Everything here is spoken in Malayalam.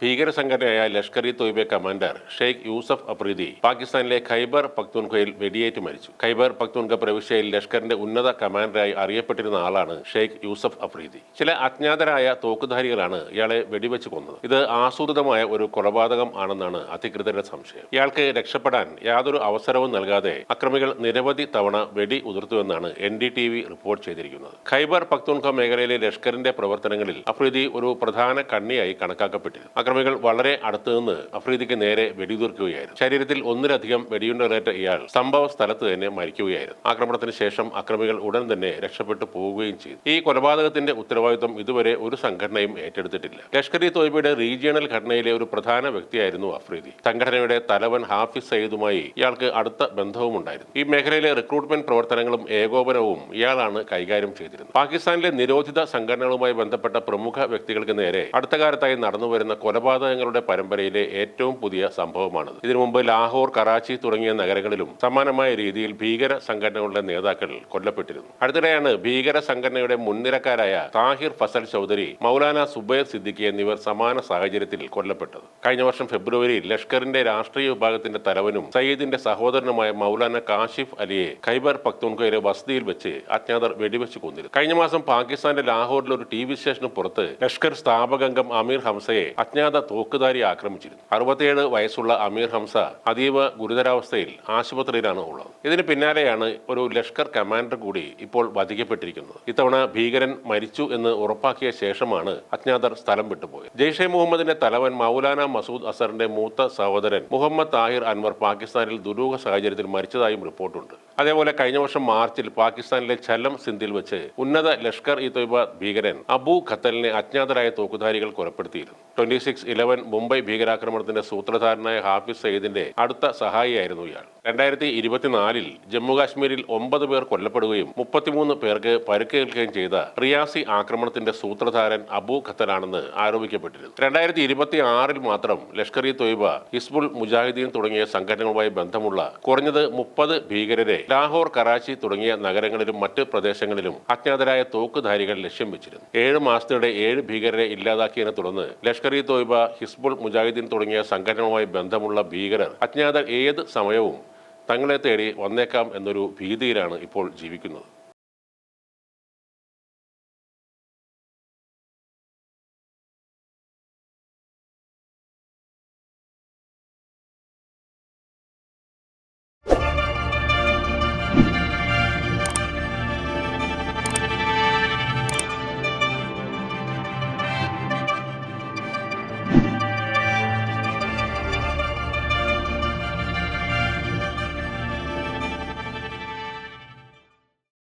ഭീകര സംഘടനയായ ലഷ്കർ ഇ തൊയ്ബ കമാൻഡർ ഷെയ്ഖ് യൂസഫ് അഫ്രീദി പാകിസ്ഥാനിലെ ഖൈബർ പക്തൂൺഖയിൽ വെടിയേറ്റ് മരിച്ചു. ഖൈബർ പക്തൂൺഖ പ്രവിശ്യയിൽ ലഷ്കറിന്റെ ഉന്നത കമാൻഡറായി അറിയപ്പെട്ടിരുന്ന ആളാണ് ഷെയ്ഖ് യൂസഫ് അഫ്രീദി. ചില അജ്ഞാതരായ തോക്കുധാരികളാണ് ഇയാളെ വെടിവെച്ച് കൊന്നത്. ഇത് ആസൂത്രിതമായ ഒരു കൊലപാതകം ആണെന്നാണ് അധികൃതരുടെ സംശയം. ഇയാൾക്ക് രക്ഷപ്പെടാൻ യാതൊരു അവസരവും നൽകാതെ അക്രമികൾ നിരവധി തവണ വെടി ഉതിർത്തുവെന്നാണ് NDTV റിപ്പോർട്ട് ചെയ്തിരിക്കുന്നത്. ഖൈബർ പക്തൂൺഖ മേഖലയിലെ ലഷ്കറിന്റെ പ്രവർത്തനങ്ങളിൽ അഫ്രീദി ഒരു പ്രധാന കണ്ണിയായി കണക്കാക്കപ്പെട്ടിരുന്നു. അക്രമികൾ വളരെ അടുത്തുനിന്ന് അഫ്രീദിക്ക് നേരെ വെടിയുതിർക്കുകയായിരുന്നു. ശരീരത്തിൽ ഒന്നിലധികം വെടിയുണ്ടേറ്റ ഇയാൾ സംഭവ സ്ഥലത്ത് തന്നെ മരിക്കുകയായിരുന്നു. ആക്രമണത്തിന് ശേഷം അക്രമികൾ ഉടൻ തന്നെ രക്ഷപ്പെട്ടു പോവുകയും ചെയ്തു. ഈ കൊലപാതകത്തിന്റെ ഉത്തരവാദിത്വം ഇതുവരെ ഒരു സംഘടനയും ഏറ്റെടുത്തിട്ടില്ല. ലഷ്കർ ഇ തൊയ്ബയുടെ റീജിയണൽ ഘടനയിലെ ഒരു പ്രധാന വ്യക്തിയായിരുന്നു അഫ്രീദി. സംഘടനയുടെ തലവൻ ഹാഫിസ് സയ്യിദുമായി ഇയാൾക്ക് അടുത്ത ബന്ധവുമുണ്ടായിരുന്നു. ഈ മേഖലയിലെ റിക്രൂട്ട്മെന്റ് പ്രവർത്തനങ്ങളും ഏകോപനവും ഇയാളാണ് കൈകാര്യം ചെയ്തിരുന്നത്. പാകിസ്ഥാനിലെ നിരോധിത സംഘടനകളുമായി ബന്ധപ്പെട്ട പ്രമുഖ വ്യക്തികൾക്ക് നേരെ അടുത്ത കാലത്തായി നടന്നുവരുന്ന കൊലപാതകങ്ങളുടെ പരമ്പരയിലെ ഏറ്റവും പുതിയ സംഭവമാണിത്. ഇതിനു മുമ്പ് ലാഹോർ, കറാച്ചി തുടങ്ങിയ നഗരങ്ങളിലും സമാനമായ രീതിയിൽ ഭീകര സംഘടനകളുടെ നേതാക്കൾ കൊല്ലപ്പെട്ടിരുന്നു. അടുത്തിടെയാണ് ഭീകര സംഘടനയുടെ മുൻനിരക്കാരായ താഹിർ ഫസൽ ചൗധരി, മൗലാന സുബൈർ സിദ്ദിഖി എന്നിവർ സമാന സാഹചര്യത്തിൽ കൊല്ലപ്പെട്ടത്. കഴിഞ്ഞ വർഷം ഫെബ്രുവരിയിൽ ലഷ്കറിന്റെ രാഷ്ട്രീയ വിഭാഗത്തിന്റെ തലവനും സയ്യിദിന്റെ സഹോദരനുമായ മൗലാന കാശിഫ് അലിയെ ഖൈബർ പക്തൂൺഖയിലെ വസതിയിൽ വെച്ച് അജ്ഞാതർ വെടിവെച്ച് കൊന്നിരുന്നു. കഴിഞ്ഞ മാസം പാകിസ്ഥാന്റെ ലാഹോറിലെ ഒരു TV സ്റ്റേഷന് പുറത്ത് ലഷ്കർ സ്ഥാപകംഗം അമീർ ഹംസയെ അജ്ഞാത തോക്കുധാരി ആക്രമിച്ചിരുന്നു. 67 വയസ്സുള്ള അമീർ ഹംസ അതീവ ഗുരുതരാവസ്ഥയിൽ ആശുപത്രിയിലാണ് ഉള്ളത്. ഇതിന് പിന്നാലെയാണ് ഒരു ലഷ്കർ കമാൻഡർ കൂടി ഇപ്പോൾ വധിക്കപ്പെട്ടിരിക്കുന്നത്. ഇത്തവണ ഭീകരൻ മരിച്ചു എന്ന് ഉറപ്പാക്കിയ ശേഷമാണ് അജ്ഞാതർ സ്ഥലം വിട്ടുപോയത്. ജെയ്ഷെ മുഹമ്മദിന്റെ തലവൻ മൗലാന മസൂദ് അസറിന്റെ മൂത്ത സഹോദരൻ മുഹമ്മദ് താഹിർ അൻവർ പാകിസ്ഥാനിൽ ദുരൂഹ സാഹചര്യത്തിൽ മരിച്ചതായും റിപ്പോർട്ടുണ്ട്. അതേപോലെ കഴിഞ്ഞ വർഷം മാർച്ചിൽ പാകിസ്ഥാനിലെ ഛലം സിന്ധിൽ വെച്ച് ഉന്നത ലഷ്കർ ഇ തൊയ്ബ ഭീകരൻ അബു ഖത്തലിനെ അജ്ഞാതരായ തോക്കുധാരികൾ കൊലപ്പെടുത്തിയിരുന്നു. 26/11 മുംബൈ ഭീകരാക്രമണത്തിന്റെ സൂത്രധാരനായ ഹാഫിസ് സയ്യിദിന്റെ അടുത്ത സഹായിയായിരുന്നു ഇയാൾ. 2024 ജമ്മുകാശ്മീരിൽ 9 പേർ കൊല്ലപ്പെടുകയും 33 പേർക്ക് പരിക്കേൽക്കുകയും ചെയ്ത റിയാസി ആക്രമണത്തിന്റെ സൂത്രധാരൻ അബു ഖത്തലാണെന്ന് ആരോപിക്കപ്പെട്ടിരുന്നു. 2026 മാത്രം ലഷ്കർ ഇ തൊയ്ബ, ഹിസ്ബുൾ മുജാഹിദീൻ തുടങ്ങിയ സംഘടനകളുമായി ബന്ധമുള്ള കുറഞ്ഞത് 30 ഭീകരരെ ലാഹോർ, കറാച്ചി തുടങ്ങിയ നഗരങ്ങളിലും മറ്റ് പ്രദേശങ്ങളിലും അജ്ഞാതരായ തോക്കുധാരികൾ ലക്ഷ്യം വെച്ചിരുന്നു. 7 മാസത്തിനിടെ 7 ഭീകരരെ ഇല്ലാതാക്കിയതിനെ തുടർന്ന് ലഷ്കർ ഇ തൊയ്ബ, ഹിസ്ബുൾ മുജാഹിദീൻ തുടങ്ങിയ സംഘടനകളുമായി ബന്ധമുള്ള ഭീകരർ അജ്ഞാതർ ഏത് സമയവും തങ്ങളെ തേടി വന്നേക്കാം എന്നൊരു ഭീതിയിലാണ് ഇപ്പോൾ ജീവിക്കുന്നത്.